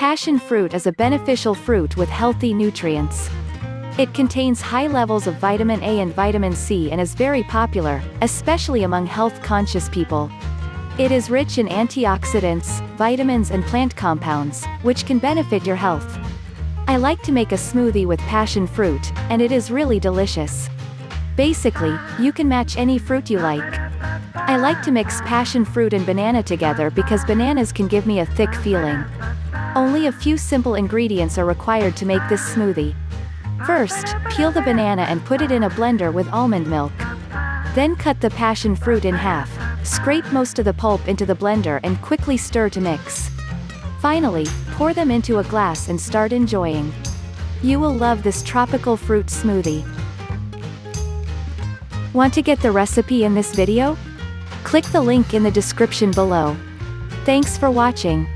Passion fruit is a beneficial fruit with healthy nutrients. It contains high levels of vitamin A and vitamin C and is very popular, especially among health-conscious people. It is rich in antioxidants, vitamins and plant compounds, which can benefit your health. I like to make a smoothie with passion fruit, and it is really delicious. Basically, you can match any fruit you like. I like to mix passion fruit and banana together because bananas can give me a thick feeling. Only a few simple ingredients are required to make this smoothie. First, peel the banana and put it in a blender with almond milk. Then cut the passion fruit in half, scrape most of the pulp into the blender and quickly stir to mix. Finally, pour them into a glass and start enjoying. You will love this tropical fruit smoothie. Want to get the recipe in this video? Click the link in the description below. Thanks for watching.